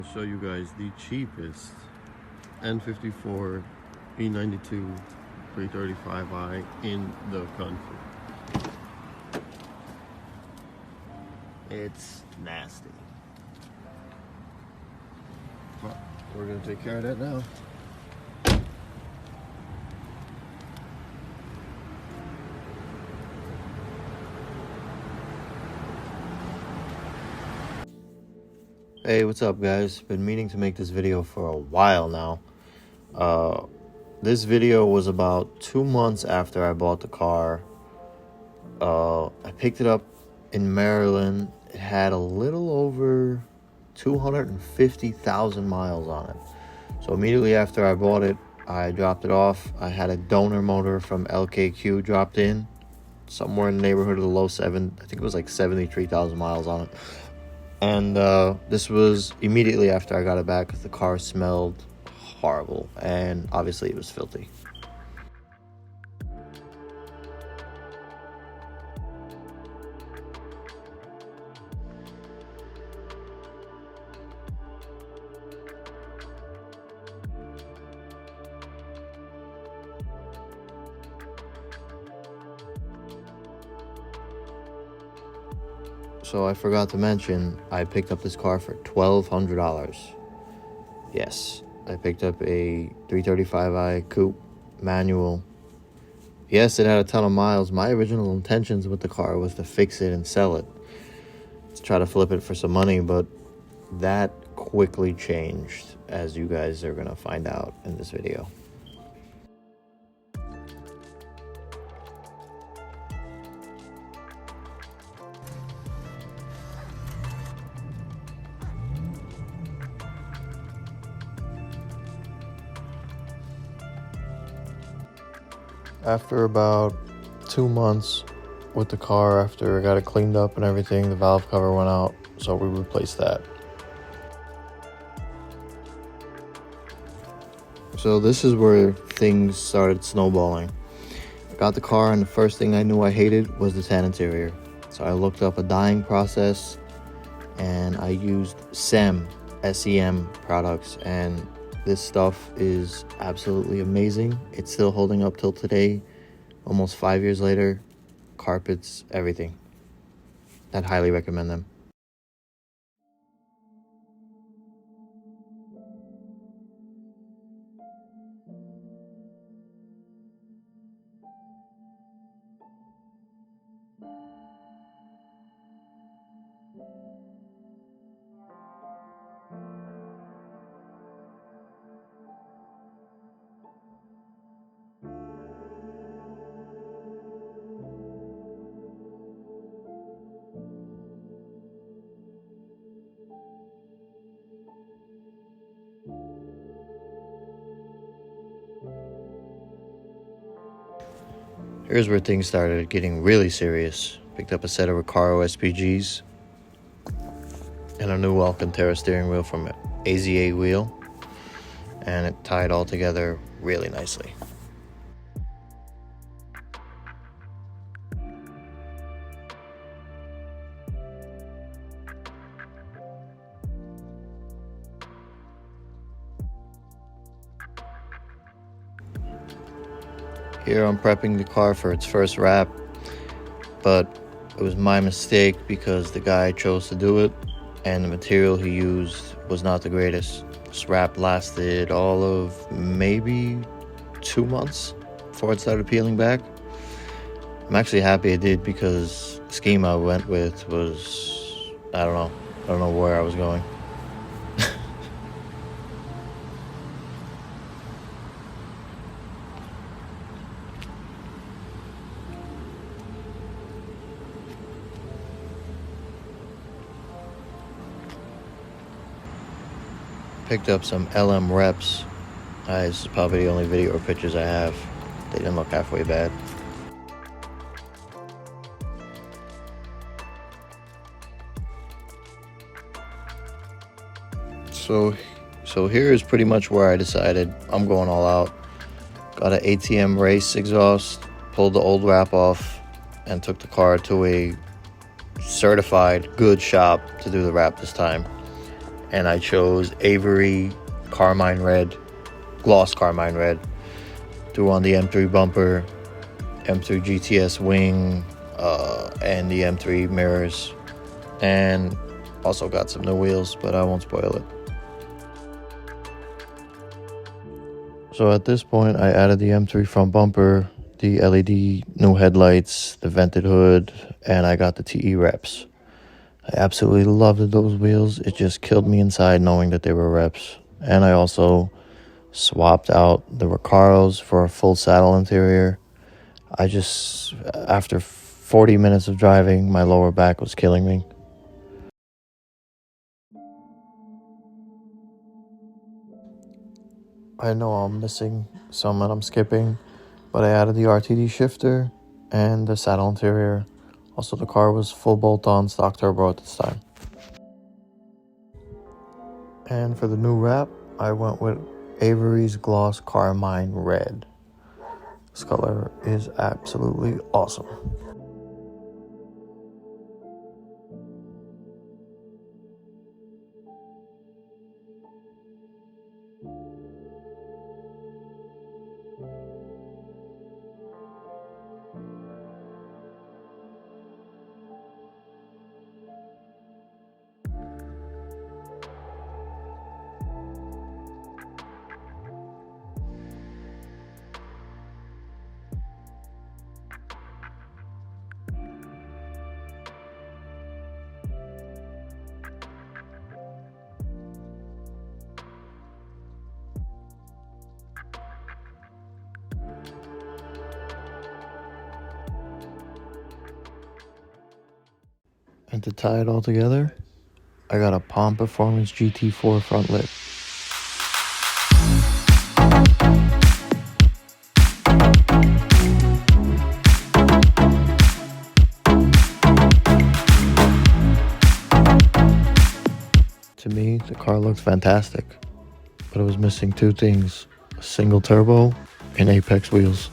I'll show you guys the cheapest N54 E92 335i in the country. It's nasty. But we're gonna take care of that now. Hey, what's up guys? Been meaning to make this video for a while now. This video was about 2 months after I bought the car. I picked it up in Maryland. It had a little over 250,000 miles on it. So immediately after I bought it, I dropped it off. I had a donor motor from LKQ dropped in, somewhere in the neighborhood of the low seven. I think it was like 73,000 miles on it. And this was immediately after I got it back because the car smelled horrible and obviously it was filthy. So I forgot to mention, I picked up this car for $1,200. Yes, I picked up a 335i coupe manual. Yes, it had a ton of miles. My original intentions with the car was to fix it and sell it, to try to flip it for some money, but that quickly changed, as you guys are gonna find out in this video. After about 2 months with the car, after I got it cleaned up and everything, the valve cover went out, so we replaced that. So this is where things started snowballing. I got the car and the first thing I knew I hated was the tan interior. So I looked up a dyeing process and I used SEM products, and this stuff is absolutely amazing. It's still holding up till today, almost 5 years later. Carpets, everything. I'd highly recommend them. Here's where things started getting really serious. Picked up a set of Recaro SPGs and a new Alcantara steering wheel from AZA Wheel, and it tied all together really nicely. Here I'm prepping the car for its first wrap, but it was my mistake because the guy chose to do it and the material he used was not the greatest. This wrap lasted all of maybe 2 months before it started peeling back. I'm actually happy it did because the scheme I went with was, I don't know where I was going. Picked up some LM reps. This is probably the only video or pictures I have. They didn't look halfway bad. So here is pretty much where I decided I'm going all out. Got an ATM race exhaust, pulled the old wrap off, and took the car to a certified good shop to do the wrap this time. and I chose Avery Carmine Red, Gloss Carmine Red. Threw on the M3 bumper, M3 GTS wing, and the M3 mirrors, and also got some new wheels, but I won't spoil it. So at this point, I added the M3 front bumper, the LED new headlights, the vented hood, and I got the TE reps. I absolutely loved those wheels. It just killed me inside knowing that they were reps. And I also swapped out the Recaros for a full saddle interior. After 40 minutes of driving, my lower back was killing me. I know I'm missing some that I'm skipping, but I added the RTD shifter and the saddle interior. Also, the car was full bolt-on stock turbo at this time. And for the new wrap, I went with Avery's Gloss Carmine Red. This color is absolutely awesome. And to tie it all together, I got a Palm Performance GT4 front lip. To me, the car looked fantastic, but it was missing two things: a single turbo and Apex wheels.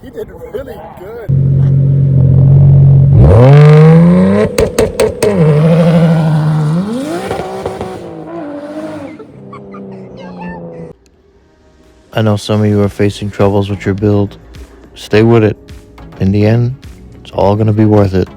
He did really good. I know some of you are facing troubles with your build. Stay with it. In the end, it's all going to be worth it.